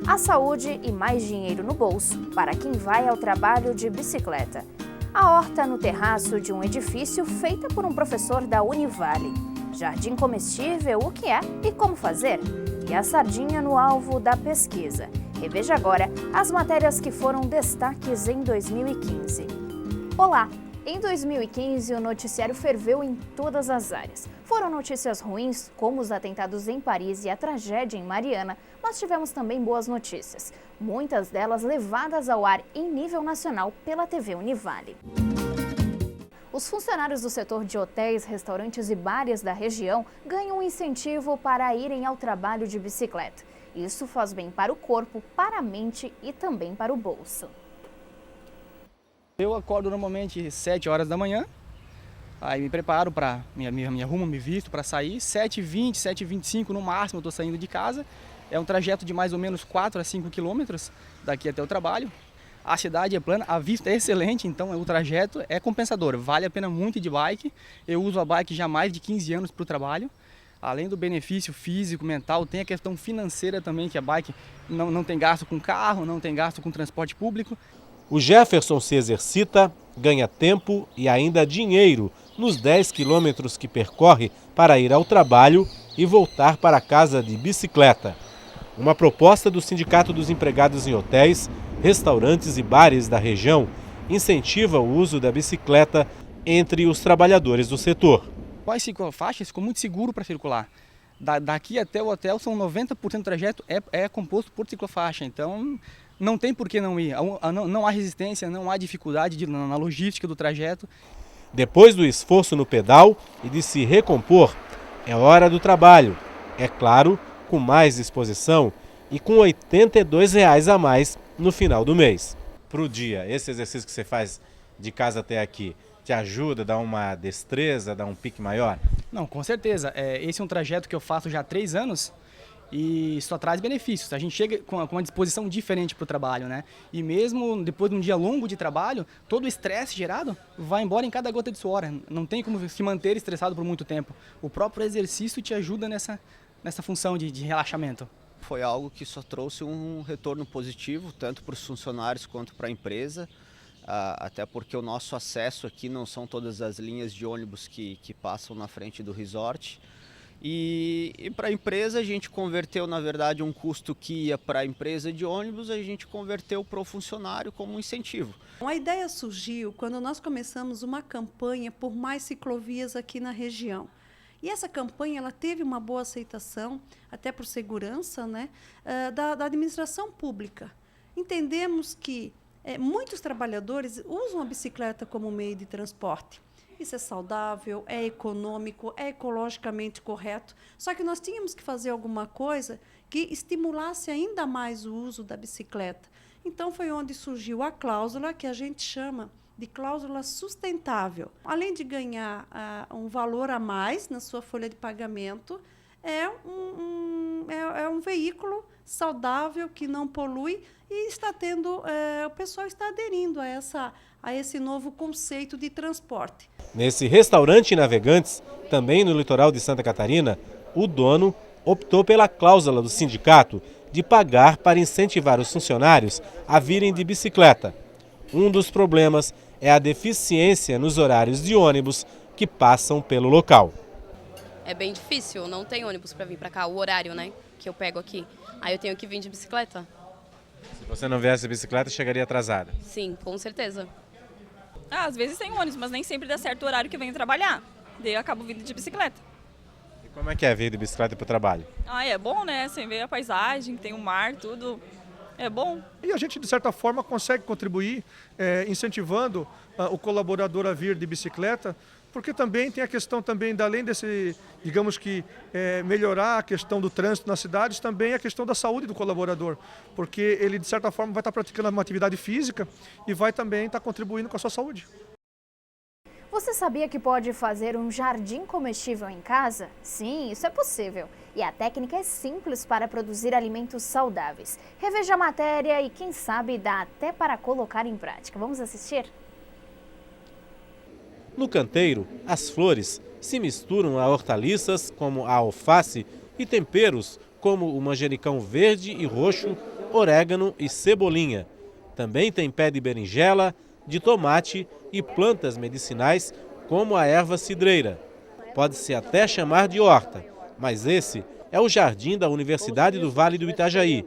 A saúde e mais dinheiro no bolso para quem vai ao trabalho de bicicleta. A horta no terraço de um edifício feita por um professor da Univale. Jardim comestível, o que é e como fazer? E a sardinha no alvo da pesquisa. Reveja agora as matérias que foram destaques em 2015. Olá! Em 2015, o noticiário ferveu em todas as áreas. Foram notícias ruins, como os atentados em Paris e a tragédia em Mariana, mas tivemos também boas notícias. Muitas delas levadas ao ar em nível nacional pela TV Univale. Os funcionários do setor de hotéis, restaurantes e bares da região ganham um incentivo para irem ao trabalho de bicicleta. Isso faz bem para o corpo, para a mente e também para o bolso. Eu acordo normalmente 7 horas da manhã, aí me preparo para, me arrumo, me visto para sair, 7h20, 7h25 no máximo eu estou saindo de casa. É um trajeto de mais ou menos 4 a 5 quilômetros daqui até o trabalho. A cidade é plana, a vista é excelente, então o trajeto é compensador, vale a pena muito ir de bike. Eu uso a bike já há mais de 15 anos para o trabalho. Além do benefício físico, mental, tem a questão financeira também, que a bike não tem gasto com carro, não tem gasto com transporte público. O Jefferson se exercita, ganha tempo e ainda dinheiro nos 10 quilômetros que percorre para ir ao trabalho e voltar para casa de bicicleta. Uma proposta do Sindicato dos Empregados em Hotéis, Restaurantes e Bares da região incentiva o uso da bicicleta entre os trabalhadores do setor. Com as ciclofaixas ficou muito seguro para circular. Daqui até o hotel são 90% do trajeto é composto por ciclofaixa, então não tem por que não ir. Não há resistência, não há dificuldade na logística do trajeto. Depois do esforço no pedal e de se recompor, é hora do trabalho. É claro, com mais disposição e com R$ 82 a mais no final do mês. Para o dia, esse exercício que você faz de casa até aqui, te ajuda a dar uma destreza, a dar um pique maior? Não, com certeza. Esse é um trajeto que eu faço já há 3 anos e só traz benefícios. A gente chega com uma disposição diferente para o trabalho, né? E mesmo depois de um dia longo de trabalho, todo o estresse gerado vai embora em cada gota de suor. Não tem como se manter estressado por muito tempo. O próprio exercício te ajuda nessa função de relaxamento. Foi algo que só trouxe um retorno positivo, tanto para os funcionários quanto para a empresa. Até porque o nosso acesso aqui não são todas as linhas de ônibus que passam na frente do resort. E para a empresa a gente converteu, na verdade, um custo que ia para a empresa de ônibus, a gente converteu para o funcionário como um incentivo. A ideia surgiu quando nós começamos uma campanha por mais ciclovias aqui na região. E essa campanha ela teve uma boa aceitação, até por segurança, né, da administração pública. Entendemos que muitos trabalhadores usam a bicicleta como meio de transporte. Isso é saudável, é econômico, é ecologicamente correto. Só que nós tínhamos que fazer alguma coisa que estimulasse ainda mais o uso da bicicleta. Então, foi onde surgiu a cláusula que a gente chama de cláusula sustentável. Além de ganhar um valor a mais na sua folha de pagamento, é um veículo saudável, que não polui e está tendo, o pessoal está aderindo a esse novo conceito de transporte. Nesse restaurante Navegantes, também no litoral de Santa Catarina, o dono optou pela cláusula do sindicato de pagar para incentivar os funcionários a virem de bicicleta. Um dos problemas é a deficiência nos horários de ônibus que passam pelo local. É bem difícil, não tem ônibus para vir para cá, o horário, né, que eu pego aqui. Aí eu tenho que vir de bicicleta. Se você não viesse de bicicleta, chegaria atrasada? Sim, com certeza. Às vezes tem ônibus, mas nem sempre dá certo o horário que eu venho trabalhar. Daí eu acabo vindo de bicicleta. E como é que é vir de bicicleta para o trabalho? É bom, né? Você vê a paisagem, tem o mar, tudo. É bom. E a gente, de certa forma, consegue contribuir incentivando o colaborador a vir de bicicleta, porque também tem a questão também, além desse, digamos que, melhorar a questão do trânsito nas cidades, também a questão da saúde do colaborador, porque ele, de certa forma, vai estar praticando uma atividade física e vai também estar contribuindo com a sua saúde. Você sabia que pode fazer um jardim comestível em casa? Sim, isso é possível. E a técnica é simples para produzir alimentos saudáveis. Reveja a matéria e, quem sabe, dá até para colocar em prática. Vamos assistir? No canteiro, as flores se misturam a hortaliças como a alface e temperos como o manjericão verde e roxo orégano e cebolinha. Também tem pé de berinjela, de tomate e plantas medicinais como a erva cidreira. Pode-se até chamar de horta, mas esse é o jardim da Universidade do Vale do Itajaí.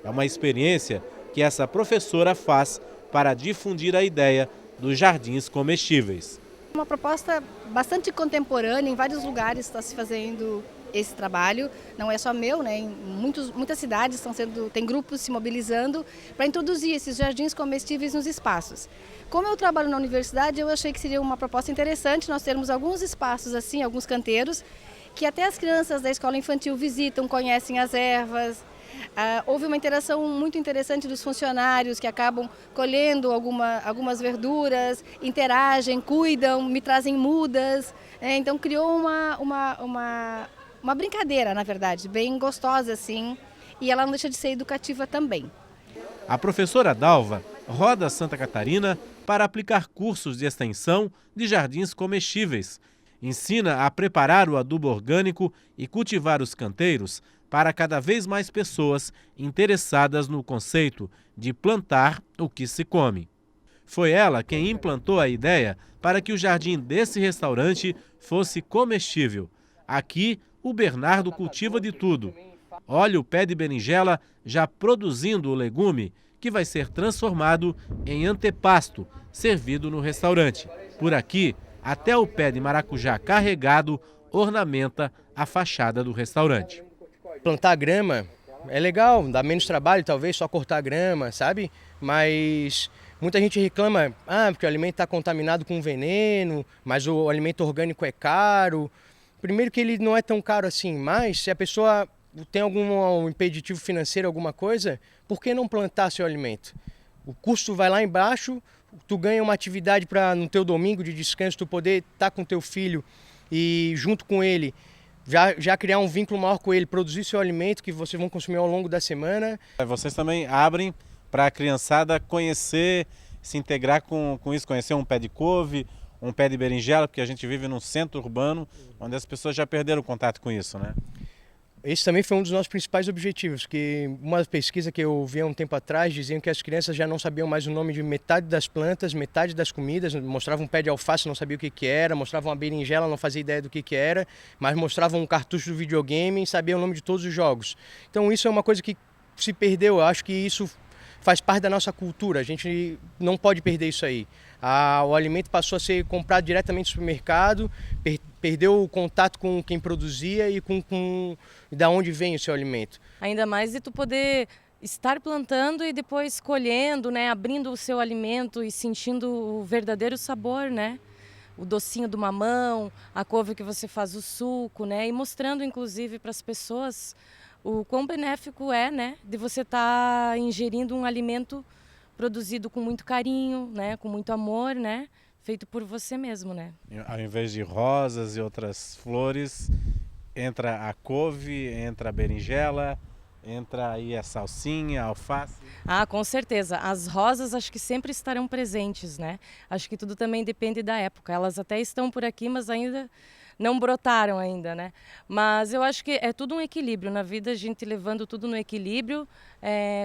É uma experiência que essa professora faz para difundir a ideia dos jardins comestíveis. Uma proposta bastante contemporânea, em vários lugares está se fazendo esse trabalho, não é só meu, né? Em muitas cidades tem grupos se mobilizando para introduzir esses jardins comestíveis nos espaços. Como eu trabalho na universidade, eu achei que seria uma proposta interessante nós termos alguns espaços assim, alguns canteiros, que até as crianças da escola infantil visitam, conhecem as ervas. Houve uma interação muito interessante dos funcionários que acabam colhendo algumas verduras, interagem, cuidam, me trazem mudas. Então criou uma brincadeira, na verdade, bem gostosa assim, e ela não deixa de ser educativa também. A professora Dalva roda Santa Catarina para aplicar cursos de extensão de jardins comestíveis. Ensina a preparar o adubo orgânico e cultivar os canteiros para cada vez mais pessoas interessadas no conceito de plantar o que se come. Foi ela quem implantou a ideia para que o jardim desse restaurante fosse comestível. Aqui, o Bernardo cultiva de tudo. Olha o pé de berinjela já produzindo o legume, que vai ser transformado em antepasto, servido no restaurante. Por aqui, até o pé de maracujá carregado ornamenta a fachada do restaurante. Plantar grama é legal, dá menos trabalho, talvez só cortar grama, sabe? Mas muita gente reclama, porque o alimento está contaminado com veneno, mas o alimento orgânico é caro. Primeiro que ele não é tão caro assim, mas se a pessoa tem algum impeditivo financeiro, alguma coisa, por que não plantar seu alimento? O custo vai lá embaixo, tu ganha uma atividade para no teu domingo de descanso, tu poder estar com teu filho e junto com ele, já criar um vínculo maior com ele, produzir seu alimento que vocês vão consumir ao longo da semana. Vocês também abrem para a criançada conhecer, se integrar com isso, conhecer um pé de couve, um pé de berinjela, porque a gente vive num centro urbano onde as pessoas já perderam o contato com isso, né? Esse também foi um dos nossos principais objetivos, que uma pesquisa que eu vi há um tempo atrás diziam que as crianças já não sabiam mais o nome de metade das plantas, metade das comidas, mostravam um pé de alface, não sabia o que era, mostravam uma berinjela, não fazia ideia do que era, mas mostravam um cartucho do videogame e sabia o nome de todos os jogos. Então isso é uma coisa que se perdeu, eu acho que isso faz parte da nossa cultura, a gente não pode perder isso aí. O alimento passou a ser comprado diretamente no supermercado, perdeu o contato com quem produzia e com da onde vem o seu alimento. Ainda mais de tu poder estar plantando e depois colhendo, né, abrindo o seu alimento e sentindo o verdadeiro sabor, né? O docinho do mamão, a couve que você faz o suco, né? E mostrando inclusive para as pessoas o quão benéfico é, né, de você estar ingerindo um alimento produzido com muito carinho, né, com muito amor, né, feito por você mesmo, né. Ao invés de rosas e outras flores, entra a couve, entra a berinjela, entra aí a salsinha, a alface. Com certeza. As rosas acho que sempre estarão presentes, né. Acho que tudo também depende da época. Elas até estão por aqui, mas ainda não brotaram ainda, né? Mas eu acho que é tudo um equilíbrio. Na vida, a gente levando tudo no equilíbrio,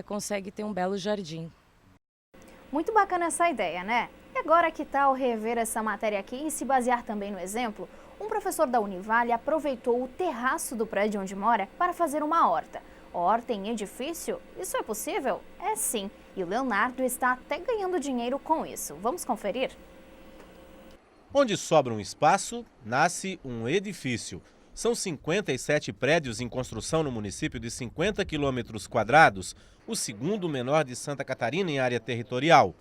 consegue ter um belo jardim. Muito bacana essa ideia, né? E agora que tal rever essa matéria aqui e se basear também no exemplo? Um professor da Univale aproveitou o terraço do prédio onde mora para fazer uma horta. Horta em edifício? Isso é possível? É sim. E o Leonardo está até ganhando dinheiro com isso. Vamos conferir? Onde sobra um espaço, nasce um edifício. São 57 prédios em construção no município de 50 quilômetros quadrados, o segundo menor de Santa Catarina em área territorial.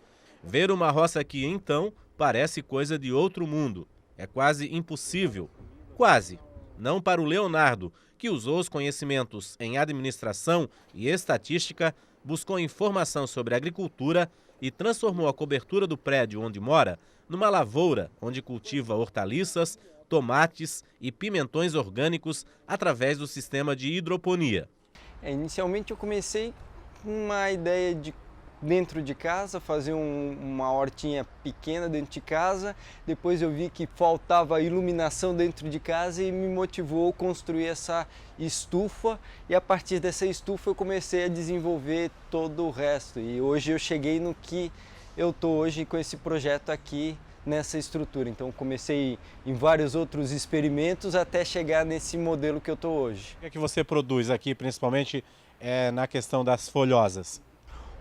Ver uma roça aqui, então, parece coisa de outro mundo. É quase impossível. Quase. Não para o Leonardo, que usou os conhecimentos em administração e estatística, buscou informação sobre agricultura e transformou a cobertura do prédio onde mora numa lavoura onde cultiva hortaliças, tomates e pimentões orgânicos através do sistema de hidroponia. Inicialmente eu comecei com uma ideia de dentro de casa, fazer uma hortinha pequena dentro de casa. Depois eu vi que faltava iluminação dentro de casa e me motivou a construir essa estufa. E a partir dessa estufa eu comecei a desenvolver todo o resto. E hoje eu cheguei no que eu estou hoje com esse projeto aqui nessa estrutura. Então comecei em vários outros experimentos até chegar nesse modelo que eu estou hoje. O que é que você produz aqui, principalmente na questão das folhosas?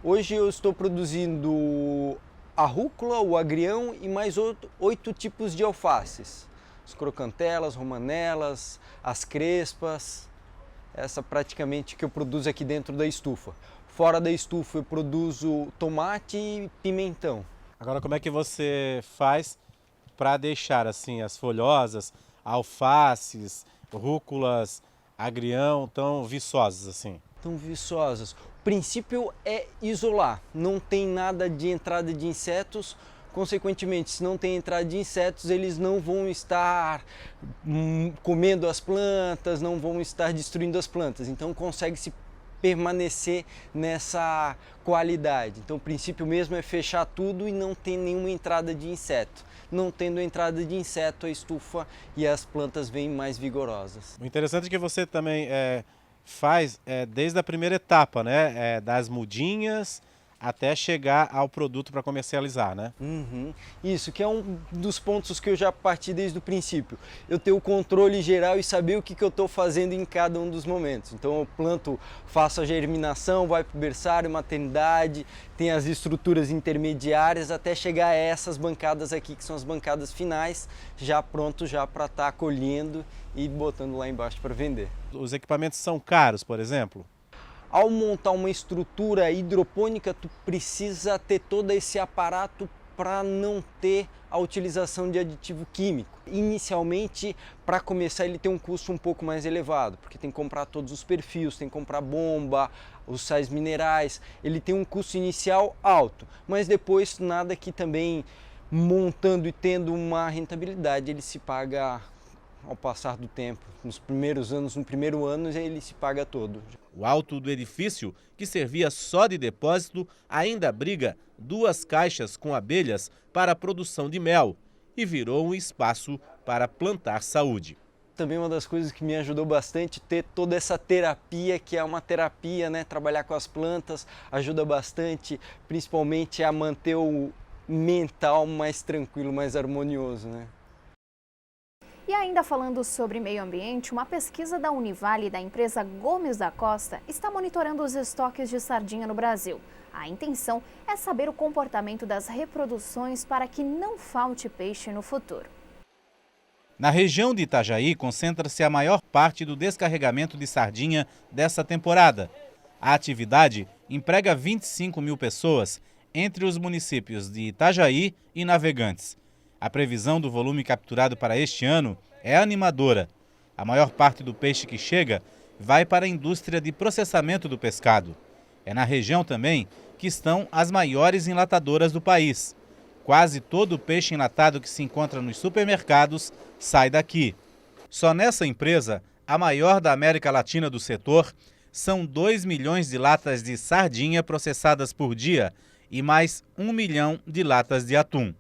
Hoje eu estou produzindo a rúcula, o agrião e mais 8 tipos de alfaces. As crocantelas, romanelas, as crespas, essa praticamente que eu produzo aqui dentro da estufa. Fora da estufa eu produzo tomate e pimentão. Agora, como é que você faz para deixar assim as folhosas, alfaces, rúculas, agrião tão viçosas assim? Tão viçosas. O princípio é isolar, não tem nada de entrada de insetos, consequentemente, se não tem entrada de insetos, eles não vão estar comendo as plantas, não vão estar destruindo as plantas, então consegue-se permanecer nessa qualidade. Então o princípio mesmo é fechar tudo e não ter nenhuma entrada de inseto. Não tendo entrada de inseto, a estufa e as plantas vêm mais vigorosas. O interessante é que você também faz desde a primeira etapa, né? Das mudinhas até chegar ao produto para comercializar, né? Isso, que é um dos pontos que eu já parti desde o princípio. Eu ter o controle geral e saber o que eu estou fazendo em cada um dos momentos. Então eu planto, faço a germinação, vai para o berçário, maternidade, tem as estruturas intermediárias até chegar a essas bancadas aqui, que são as bancadas finais, já pronto já para estar colhendo e botando lá embaixo para vender. Os equipamentos são caros, por exemplo? Ao montar uma estrutura hidropônica, tu precisa ter todo esse aparato para não ter a utilização de aditivo químico. Inicialmente, para começar, ele tem um custo um pouco mais elevado, porque tem que comprar todos os perfis, tem que comprar bomba, os sais minerais, ele tem um custo inicial alto, mas depois nada que também montando e tendo uma rentabilidade, ele se paga ao passar do tempo. Nos primeiros anos, no primeiro ano, ele se paga todo. O alto do edifício, que servia só de depósito, ainda abriga 2 caixas com abelhas para a produção de mel e virou um espaço para plantar saúde. Também uma das coisas que me ajudou bastante ter toda essa terapia, que é uma terapia, né? Trabalhar com as plantas ajuda bastante, principalmente a manter o mental mais tranquilo, mais harmonioso, né? E ainda falando sobre meio ambiente, uma pesquisa da Univale e da empresa Gomes da Costa está monitorando os estoques de sardinha no Brasil. A intenção é saber o comportamento das reproduções para que não falte peixe no futuro. Na região de Itajaí, concentra-se a maior parte do descarregamento de sardinha dessa temporada. A atividade emprega 25 mil pessoas entre os municípios de Itajaí e Navegantes. A previsão do volume capturado para este ano é animadora. A maior parte do peixe que chega vai para a indústria de processamento do pescado. É na região também que estão as maiores enlatadoras do país. Quase todo o peixe enlatado que se encontra nos supermercados sai daqui. Só nessa empresa, a maior da América Latina do setor, são 2 milhões de latas de sardinha processadas por dia e mais 1 milhão de latas de atum.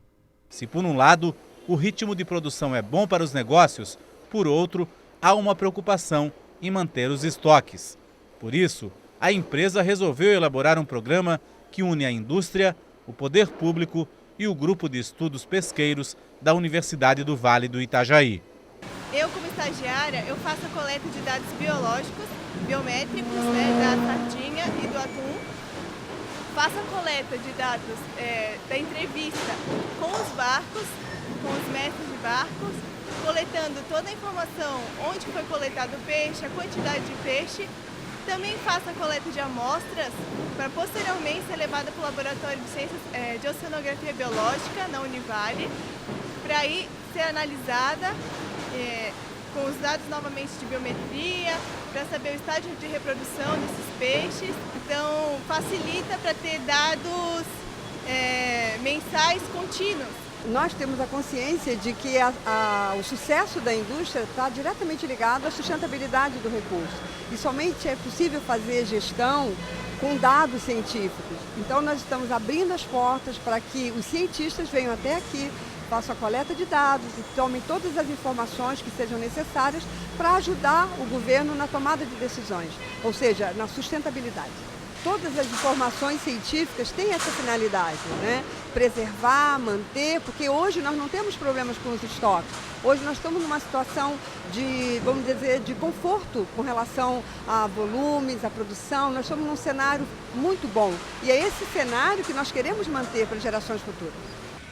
Se por um lado o ritmo de produção é bom para os negócios, por outro, há uma preocupação em manter os estoques. Por isso, a empresa resolveu elaborar um programa que une a indústria, o poder público e o grupo de estudos pesqueiros da Universidade do Vale do Itajaí. Eu, como estagiária, eu faço a coleta de dados biológicos, biométricos, da sardinha e do atum. Faço a coleta de dados da entrevista com os barcos, com os mestres de barcos, coletando toda a informação, onde foi coletado o peixe, a quantidade de peixe. Também faço a coleta de amostras para posteriormente ser levada para o Laboratório de Ciências de Oceanografia Biológica, na Univale, para aí ser analisada com os dados novamente de biometria, para saber o estágio de reprodução desses peixes. Então, facilita para ter dados mensais contínuos. Nós temos a consciência de que o sucesso da indústria está diretamente ligado à sustentabilidade do recurso. E somente é possível fazer gestão com dados científicos. Então nós estamos abrindo as portas para que os cientistas venham até aqui, façam a coleta de dados e tomem todas as informações que sejam necessárias para ajudar o governo na tomada de decisões, ou seja, na sustentabilidade. Todas as informações científicas têm essa finalidade, né? Preservar, manter, porque hoje nós não temos problemas com os estoques. Hoje nós estamos numa situação de, vamos dizer, de conforto com relação a volumes, a produção. Nós estamos num cenário muito bom e é esse cenário que nós queremos manter para gerações futuras.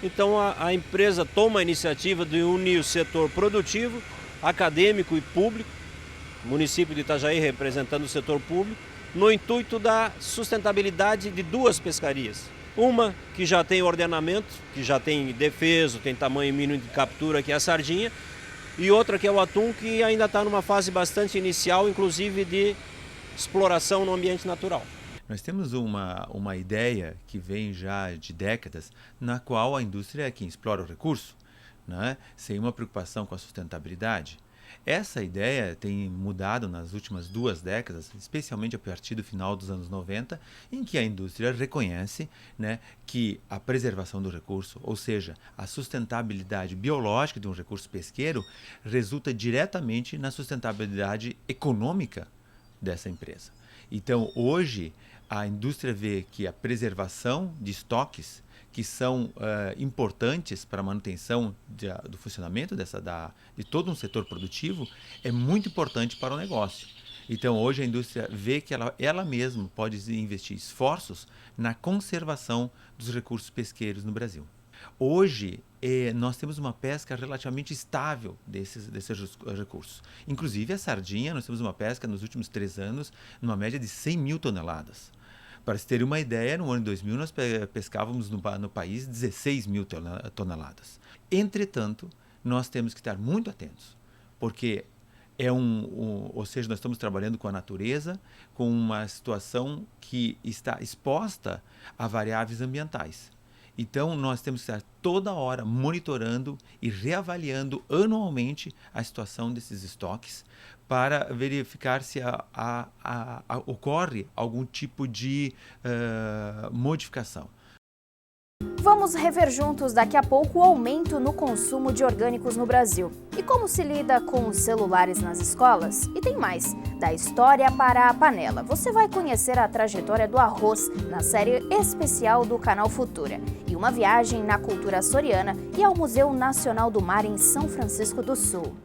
Então a empresa toma a iniciativa de unir o setor produtivo, acadêmico e público, o município de Itajaí representando o setor público, no intuito da sustentabilidade de duas pescarias. Uma que já tem ordenamento, que já tem defeso, tem tamanho mínimo de captura, que é a sardinha, e outra que é o atum, que ainda está numa fase bastante inicial, inclusive de exploração no ambiente natural. Nós temos uma ideia que vem já de décadas, na qual a indústria é quem explora o recurso, né? Sem uma preocupação com a sustentabilidade. Essa ideia tem mudado nas últimas 2 décadas, especialmente a partir do final dos anos 90, em que a indústria reconhece, né, que a preservação do recurso, ou seja, a sustentabilidade biológica de um recurso pesqueiro, resulta diretamente na sustentabilidade econômica dessa empresa. Então, hoje, a indústria vê que a preservação de estoques que são importantes para a manutenção do funcionamento de todo um setor produtivo, é muito importante para o negócio. Então, hoje a indústria vê que ela mesma pode investir esforços na conservação dos recursos pesqueiros no Brasil. Hoje, nós temos uma pesca relativamente estável desses recursos. Inclusive, a sardinha, nós temos uma pesca nos últimos 3 anos, numa média de 100 mil toneladas. Para se ter uma ideia, no ano de 2000 nós pescávamos no país 16 mil toneladas. Entretanto, nós temos que estar muito atentos, porque ou seja, nós estamos trabalhando com a natureza, com uma situação que está exposta a variáveis ambientais. Então, nós temos que estar toda hora monitorando e reavaliando anualmente a situação desses estoques para verificar se ocorre algum tipo de modificação. Vamos rever juntos daqui a pouco o aumento no consumo de orgânicos no Brasil. E como se lida com os celulares nas escolas? E tem mais, da história para a panela. Você vai conhecer a trajetória do arroz na série especial do canal Futura. E uma viagem na cultura açoriana e ao Museu Nacional do Mar em São Francisco do Sul.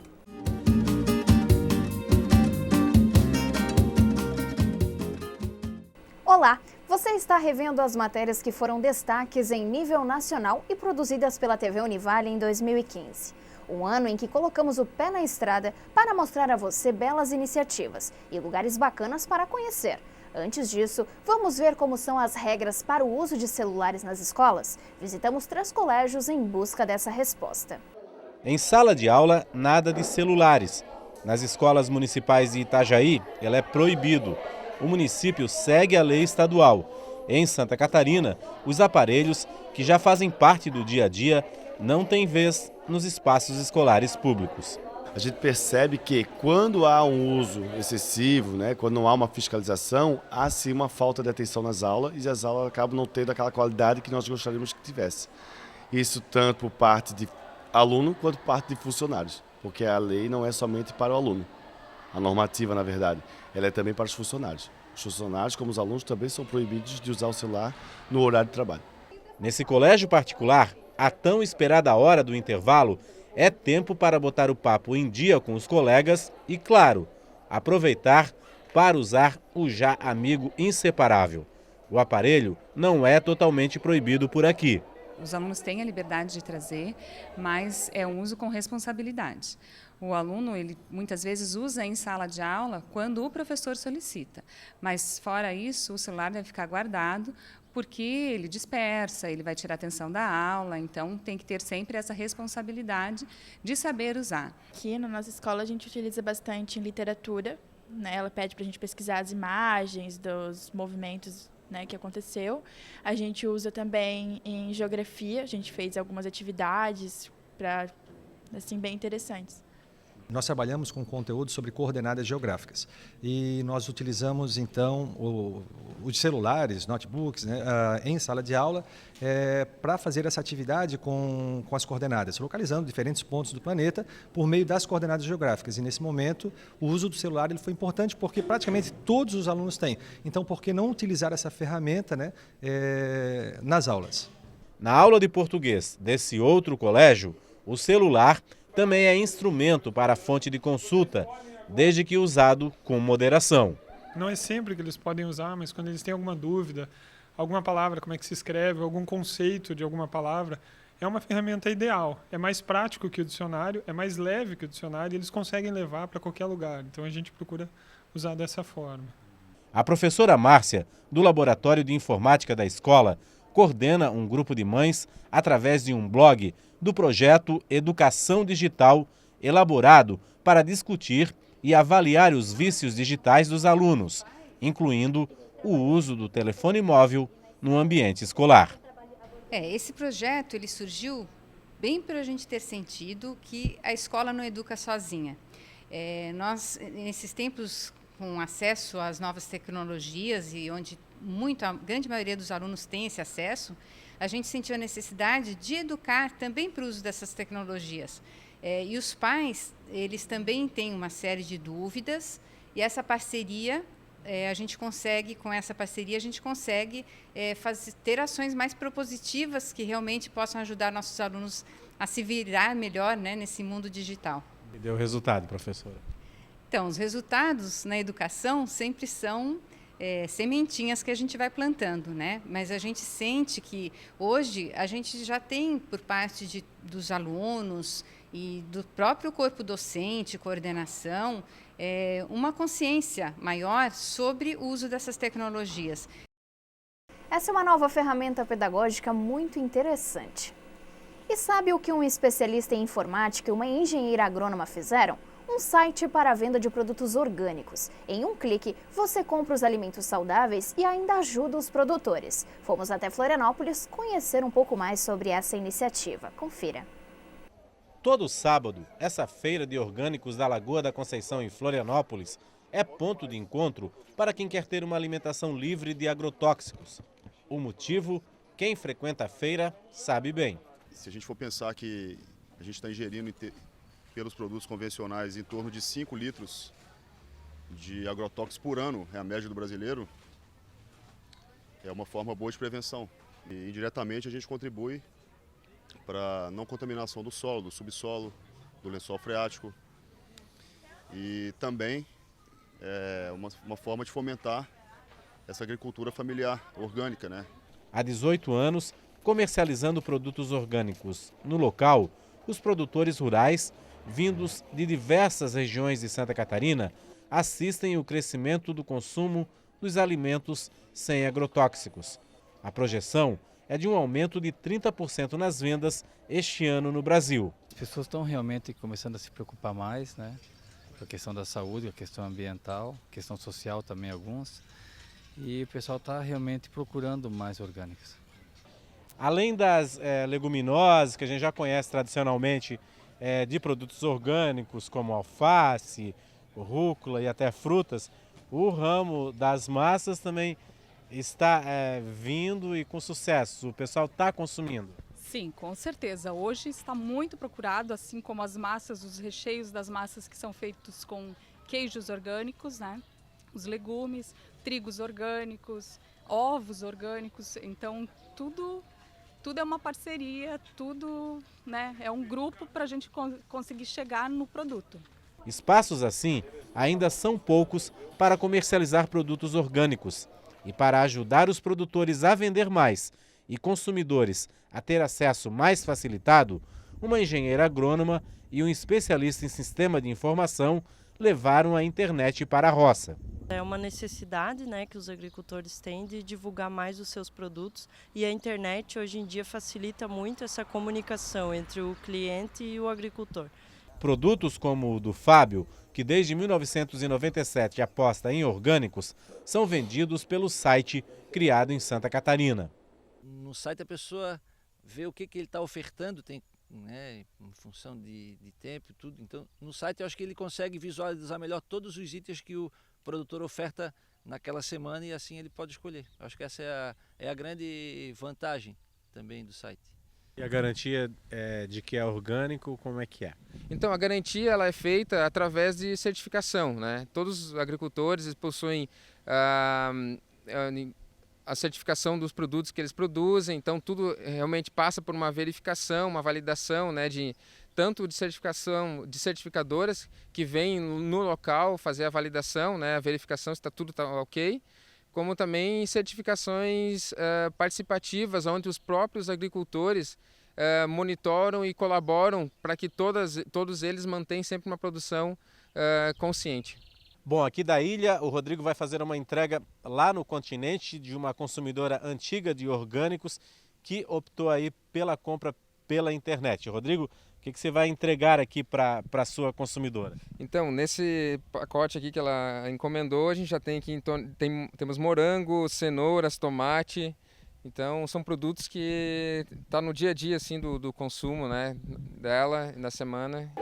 Olá! Você está revendo as matérias que foram destaques em nível nacional e produzidas pela TV Univale em 2015. Um ano em que colocamos o pé na estrada para mostrar a você belas iniciativas e lugares bacanas para conhecer. Antes disso, vamos ver como são as regras para o uso de celulares nas escolas? Visitamos 3 colégios em busca dessa resposta. Em sala de aula, nada de celulares. Nas escolas municipais de Itajaí, ela é proibido. O município segue a lei estadual. Em Santa Catarina, os aparelhos, que já fazem parte do dia a dia, não têm vez nos espaços escolares públicos. A gente percebe que quando há um uso excessivo, né, quando não há uma fiscalização, há sim uma falta de atenção nas aulas e as aulas acabam não tendo aquela qualidade que nós gostaríamos que tivesse. Isso tanto por parte de aluno quanto por parte de funcionários, porque a lei não é somente para o aluno. A normativa, na verdade, ela é também para os funcionários. Os funcionários, como os alunos, também são proibidos de usar o celular no horário de trabalho. Nesse colégio particular, a tão esperada hora do intervalo é tempo para botar o papo em dia com os colegas e, claro, aproveitar para usar o já amigo inseparável. O aparelho não é totalmente proibido por aqui. Os alunos têm a liberdade de trazer, mas é um uso com responsabilidade. O aluno, ele muitas vezes usa em sala de aula quando o professor solicita, mas fora isso, o celular deve ficar guardado porque ele dispersa, ele vai tirar a atenção da aula, então tem que ter sempre essa responsabilidade de saber usar. Aqui na nossa escola a gente utiliza bastante em literatura, né? Ela pede para a gente pesquisar as imagens dos movimentos, né, que aconteceu. A gente usa também em geografia, a gente fez algumas atividades assim, bem interessantes. Nós trabalhamos com conteúdo sobre coordenadas geográficas e nós utilizamos então os celulares, notebooks, né, em sala de aula para fazer essa atividade com as coordenadas, localizando diferentes pontos do planeta por meio das coordenadas geográficas. E nesse momento o uso do celular ele foi importante porque praticamente todos os alunos têm. Então por que não utilizar essa ferramenta, né, nas aulas? Na aula de português desse outro colégio, o celular também é instrumento para a fonte de consulta, desde que usado com moderação. Não é sempre que eles podem usar, mas quando eles têm alguma dúvida, alguma palavra, como é que se escreve, algum conceito de alguma palavra, é uma ferramenta ideal. É mais prático que o dicionário, é mais leve que o dicionário e eles conseguem levar para qualquer lugar. Então a gente procura usar dessa forma. A professora Márcia, do Laboratório de Informática da escola, coordena um grupo de mães através de um blog do projeto Educação Digital, elaborado para discutir e avaliar os vícios digitais dos alunos, incluindo o uso do telefone móvel no ambiente escolar. Esse projeto ele surgiu bem para a gente ter sentido que a escola não educa sozinha. Nós, nesses tempos com acesso às novas tecnologias e onde a grande maioria dos alunos tem esse acesso, a gente sentiu a necessidade de educar também para o uso dessas tecnologias. E os pais, eles também têm uma série de dúvidas e essa parceria, com essa parceria a gente consegue ter ações mais propositivas que realmente possam ajudar nossos alunos a se virar melhor, né, nesse mundo digital. E deu resultado, professora? Então, os resultados na educação sempre são sementinhas que a gente vai plantando, né? Mas a gente sente que hoje a gente já tem por parte dos alunos e do próprio corpo docente, coordenação, uma consciência maior sobre o uso dessas tecnologias. Essa é uma nova ferramenta pedagógica muito interessante. E sabe o que um especialista em informática e uma engenheira agrônoma fizeram? Um site para a venda de produtos orgânicos. Em um clique, você compra os alimentos saudáveis e ainda ajuda os produtores. Fomos até Florianópolis conhecer um pouco mais sobre essa iniciativa. Confira. Todo sábado, essa feira de orgânicos da Lagoa da Conceição em Florianópolis é ponto de encontro para quem quer ter uma alimentação livre de agrotóxicos. O motivo, quem frequenta a feira sabe bem. Se a gente for pensar que a gente está ingerindo pelos produtos convencionais em torno de 5 litros de agrotóxicos por ano, é a média do brasileiro, é uma forma boa de prevenção. E indiretamente a gente contribui para a não contaminação do solo, do subsolo, do lençol freático. E também é uma forma de fomentar essa agricultura familiar orgânica, né? Há 18 anos, comercializando produtos orgânicos no local, os produtores rurais vindos de diversas regiões de Santa Catarina, assistem o crescimento do consumo dos alimentos sem agrotóxicos. A projeção é de um aumento de 30% nas vendas este ano no Brasil. As pessoas estão realmente começando a se preocupar mais, né? Com a questão da saúde, a questão ambiental, a questão social também alguns. E o pessoal está realmente procurando mais orgânicos. Além das leguminosas que a gente já conhece tradicionalmente, de produtos orgânicos como alface, rúcula e até frutas, o ramo das massas também está vindo e com sucesso. O pessoal está consumindo. Sim, com certeza. Hoje está muito procurado, assim como as massas, os recheios das massas que são feitos com queijos orgânicos, né? Os legumes, trigos orgânicos, ovos orgânicos. Então, tudo é uma parceria, tudo, né, é um grupo para a gente conseguir chegar no produto. Espaços assim ainda são poucos para comercializar produtos orgânicos. E para ajudar os produtores a vender mais e consumidores a ter acesso mais facilitado, uma engenheira agrônoma e um especialista em sistema de informação levaram a internet para a roça. É uma necessidade, né, que os agricultores têm de divulgar mais os seus produtos e a internet hoje em dia facilita muito essa comunicação entre o cliente e o agricultor. Produtos como o do Fábio, que desde 1997 aposta em orgânicos, são vendidos pelo site criado em Santa Catarina. No site a pessoa vê o que ele está ofertando, tem né, em função de tempo e tudo. Então, no site eu acho que ele consegue visualizar melhor todos os itens que o produtor oferta naquela semana e assim ele pode escolher. Eu acho que essa é a grande vantagem também do site. E a garantia de que é orgânico, como é que é? Então, a garantia ela é feita através de certificação, né? Todos os agricultores possuem a certificação dos produtos que eles produzem, então tudo realmente passa por uma verificação, uma validação, né, tanto de certificação de certificadoras que vêm no local fazer a validação, né, a verificação se tudo está ok, como também certificações participativas, onde os próprios agricultores monitoram e colaboram para que todos eles mantenham sempre uma produção consciente. Bom, aqui da ilha, o Rodrigo vai fazer uma entrega lá no continente de uma consumidora antiga de orgânicos que optou aí pela compra pela internet. Rodrigo, o que você vai entregar aqui para a sua consumidora? Então, nesse pacote aqui que ela encomendou, a gente já tem aqui, temos morango, cenouras, tomate. Então, são produtos que estão no dia a dia assim, do consumo, né, dela, na semana.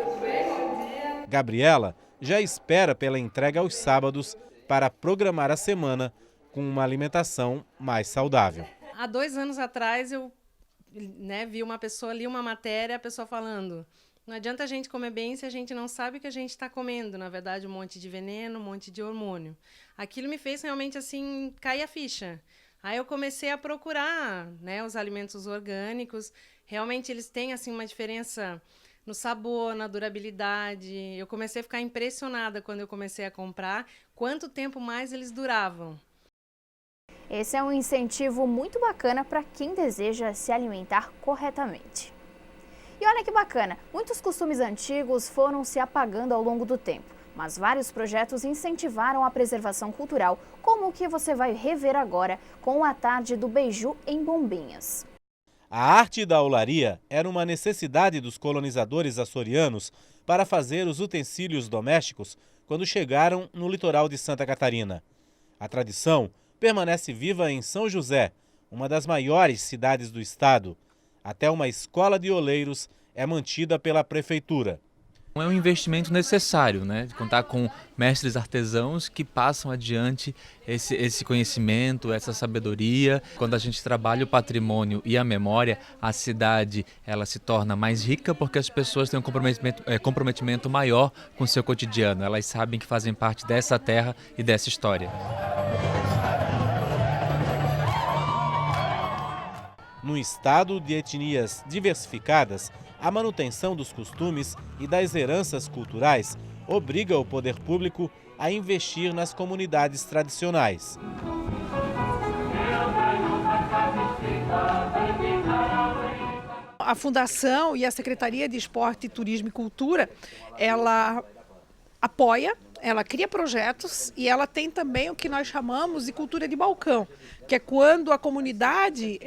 Gabriela já espera pela entrega aos sábados para programar a semana com uma alimentação mais saudável. Há 2 anos atrás eu vi uma pessoa, li uma matéria, a pessoa falando: não adianta a gente comer bem se a gente não sabe o que a gente está comendo. Na verdade, um monte de veneno, um monte de hormônio. Aquilo me fez realmente assim cair a ficha. Aí eu comecei a procurar, né, os alimentos orgânicos. Realmente eles têm assim uma diferença no sabor, na durabilidade. Eu comecei a ficar impressionada quando eu comecei a comprar, quanto tempo mais eles duravam. Esse é um incentivo muito bacana para quem deseja se alimentar corretamente. E olha que bacana, muitos costumes antigos foram se apagando ao longo do tempo, mas vários projetos incentivaram a preservação cultural, como o que você vai rever agora com a Tarde do Beiju em Bombinhas. A arte da aularia era uma necessidade dos colonizadores açorianos para fazer os utensílios domésticos quando chegaram no litoral de Santa Catarina. A tradição permanece viva em São José, uma das maiores cidades do estado. Até uma escola de oleiros é mantida pela prefeitura. É um investimento necessário, né? De contar com mestres artesãos que passam adiante esse conhecimento, essa sabedoria. Quando a gente trabalha o patrimônio e a memória, a cidade ela se torna mais rica porque as pessoas têm um comprometimento maior com o seu cotidiano. Elas sabem que fazem parte dessa terra e dessa história. No estado de etnias diversificadas, a manutenção dos costumes e das heranças culturais obriga o poder público a investir nas comunidades tradicionais. A Fundação e a Secretaria de Esporte, Turismo e Cultura, ela apoia, ela cria projetos e ela tem também o que nós chamamos de cultura de balcão, que é quando a comunidade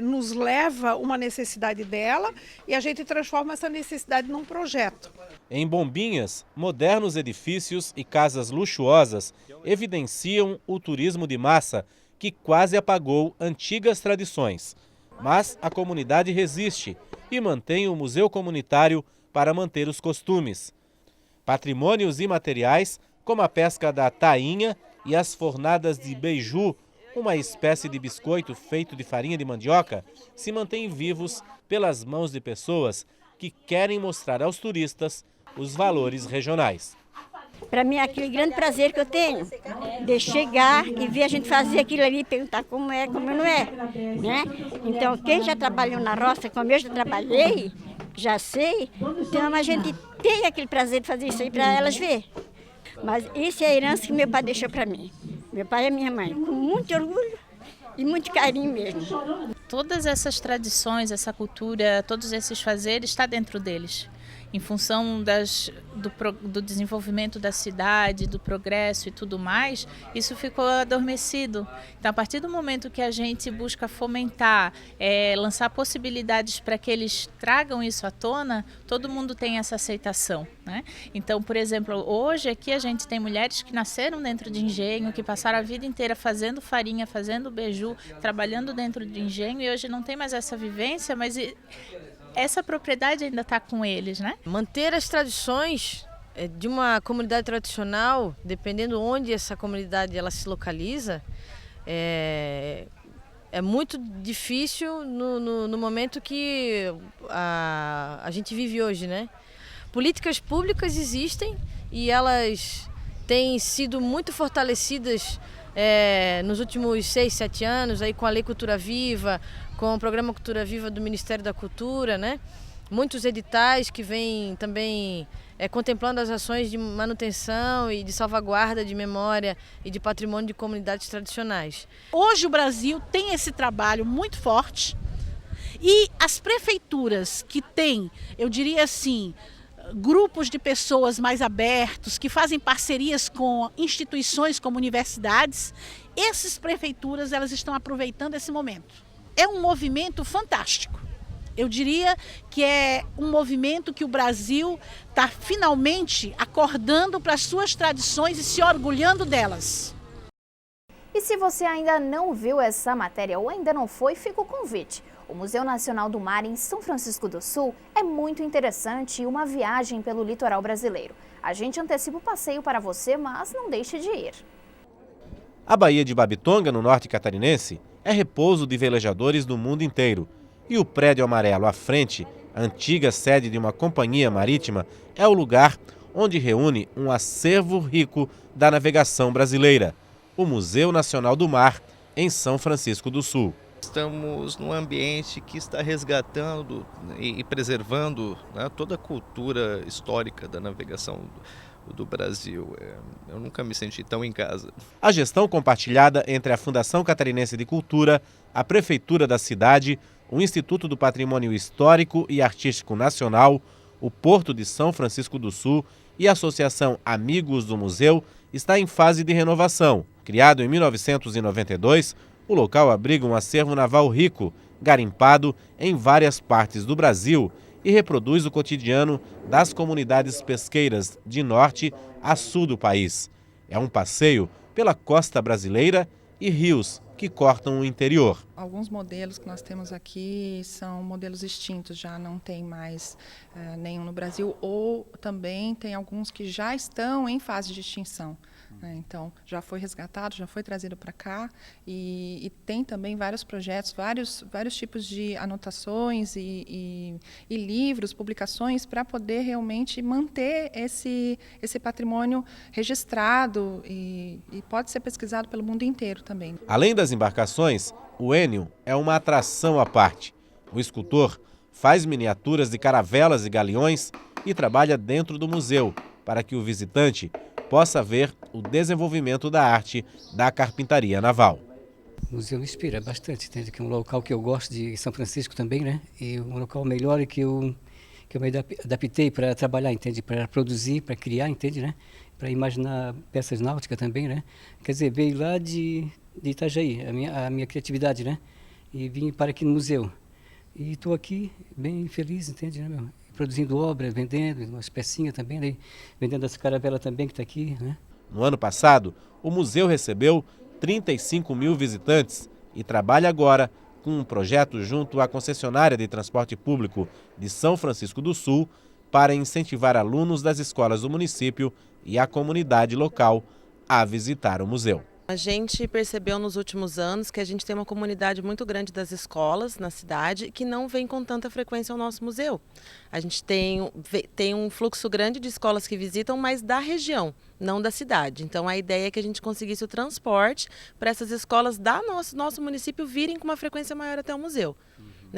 nos leva uma necessidade dela e a gente transforma essa necessidade num projeto. Em Bombinhas, modernos edifícios e casas luxuosas evidenciam o turismo de massa que quase apagou antigas tradições. Mas a comunidade resiste e mantém o museu comunitário para manter os costumes. Patrimônios imateriais, como a pesca da tainha e as fornadas de beiju, uma espécie de biscoito feito de farinha de mandioca, se mantêm vivos pelas mãos de pessoas que querem mostrar aos turistas os valores regionais. Para mim, aquele grande prazer que eu tenho de chegar e ver a gente fazer aquilo ali, perguntar como é, como não é, né? Então, quem já trabalhou na roça, como eu já trabalhei, já sei, então a gente tem aquele prazer de fazer isso aí para elas ver. Mas isso é a herança que meu pai deixou para mim. Meu pai e minha mãe, com muito orgulho e muito carinho mesmo. Todas essas tradições, essa cultura, todos esses fazeres está dentro deles. Em função do desenvolvimento da cidade, do progresso e tudo mais, isso ficou adormecido. Então, a partir do momento que a gente busca fomentar, lançar possibilidades para que eles tragam isso à tona, todo mundo tem essa aceitação, né? Então, por exemplo, hoje aqui a gente tem mulheres que nasceram dentro de engenho, que passaram a vida inteira fazendo farinha, fazendo beiju, trabalhando dentro de engenho, e hoje não tem mais essa vivência, mas essa propriedade ainda está com eles, né? Manter as tradições de uma comunidade tradicional, dependendo onde essa comunidade ela se localiza, é muito difícil no momento que a gente vive hoje, né? Políticas públicas existem e elas têm sido muito fortalecidas nos últimos 6, 7 anos, aí com a Lei Cultura Viva, com o Programa Cultura Viva do Ministério da Cultura, né? Muitos editais que vêm também contemplando as ações de manutenção e de salvaguarda de memória e de patrimônio de comunidades tradicionais. Hoje o Brasil tem esse trabalho muito forte e as prefeituras que têm, eu diria assim, grupos de pessoas mais abertos, que fazem parcerias com instituições como universidades, essas prefeituras elas estão aproveitando esse momento. É um movimento fantástico. Eu diria que é um movimento que o Brasil está finalmente acordando para as suas tradições e se orgulhando delas. E se você ainda não viu essa matéria ou ainda não foi, fica o convite. O Museu Nacional do Mar em São Francisco do Sul é muito interessante e uma viagem pelo litoral brasileiro. A gente antecipa o passeio para você, mas não deixe de ir. A Baía de Babitonga, no norte catarinense, é repouso de velejadores do mundo inteiro. E o prédio amarelo à frente, a antiga sede de uma companhia marítima, é o lugar onde reúne um acervo rico da navegação brasileira, o Museu Nacional do Mar, em São Francisco do Sul. Estamos num ambiente que está resgatando e preservando, né, toda a cultura histórica da navegação do Brasil. Eu nunca me senti tão em casa. A gestão compartilhada entre a Fundação Catarinense de Cultura, a Prefeitura da cidade, o Instituto do Patrimônio Histórico e Artístico Nacional, o Porto de São Francisco do Sul e a Associação Amigos do Museu está em fase de renovação. Criado em 1992, o local abriga um acervo naval rico, garimpado em várias partes do Brasil e reproduz o cotidiano das comunidades pesqueiras de norte a sul do país. É um passeio pela costa brasileira e rios que cortam o interior. Alguns modelos que nós temos aqui são modelos extintos, já não tem mais nenhum no Brasil, ou também tem alguns que já estão em fase de extinção. Então, já foi resgatado, já foi trazido para cá e tem também vários projetos, vários tipos de anotações e livros, publicações para poder realmente manter esse patrimônio registrado e pode ser pesquisado pelo mundo inteiro também. Além das embarcações, o Enio é uma atração à parte. O escultor faz miniaturas de caravelas e galeões e trabalha dentro do museu para que o visitante possa ver o desenvolvimento da arte da carpintaria naval. O museu me inspira bastante, entende? Que é um local que eu gosto de São Francisco também, né? E um local melhor que eu me adaptei para trabalhar, entende? Para produzir, para criar, entende, né? Para imaginar peças náuticas também, né? Quer dizer, veio lá de Itajaí, a minha criatividade, né? E vim para aqui no museu. E estou aqui bem feliz, entende, né, meu? Produzindo obras, vendendo umas pecinhas também, né? Vendendo essa caravela também que está aqui, né? No ano passado, o museu recebeu 35 mil visitantes e trabalha agora com um projeto junto à concessionária de transporte público de São Francisco do Sul para incentivar alunos das escolas do município e a comunidade local a visitar o museu. A gente percebeu nos últimos anos que a gente tem uma comunidade muito grande das escolas na cidade que não vem com tanta frequência ao nosso museu. A gente tem um fluxo grande de escolas que visitam, mas da região, não da cidade. Então a ideia é que a gente conseguisse o transporte para essas escolas da nosso município virem com uma frequência maior até o museu.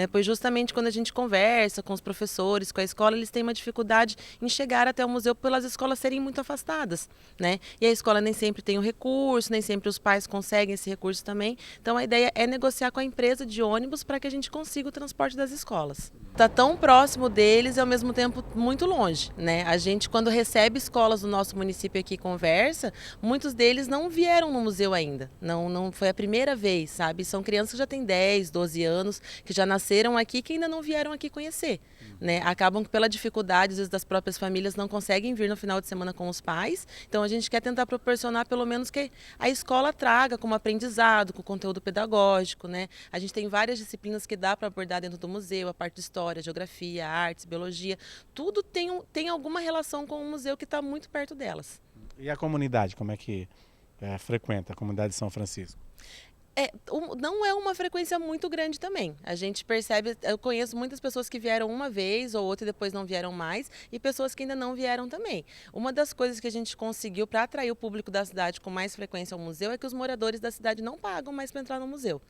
Pois justamente quando a gente conversa com os professores, com a escola, eles têm uma dificuldade em chegar até o museu pelas escolas serem muito afastadas, né? E a escola nem sempre tem o recurso, nem sempre os pais conseguem esse recurso também. Então a ideia é negociar com a empresa de ônibus para que a gente consiga o transporte das escolas. Está tão próximo deles e ao mesmo tempo muito longe, né? A gente quando recebe escolas do nosso município aqui e conversa, muitos deles não vieram no museu ainda. Não foi a primeira vez, sabe? São crianças que já têm 10, 12 anos, que já nasceram nasceram aqui que ainda não vieram aqui conhecer, né? Acabam que pela dificuldade às vezes, das próprias famílias não conseguem vir no final de semana com os pais, então a gente quer tentar proporcionar pelo menos que a escola traga como aprendizado, com conteúdo pedagógico, né? A gente tem várias disciplinas que dá para abordar dentro do museu, a parte de história, geografia, artes, biologia, tudo tem alguma relação com o museu que está muito perto delas. E a comunidade, como é que frequenta a comunidade de São Francisco? Não é uma frequência muito grande também. A gente percebe, eu conheço muitas pessoas que vieram uma vez ou outra e depois não vieram mais, e pessoas que ainda não vieram também. Uma das coisas que a gente conseguiu para atrair o público da cidade com mais frequência ao museu é que os moradores da cidade não pagam mais para entrar no museu.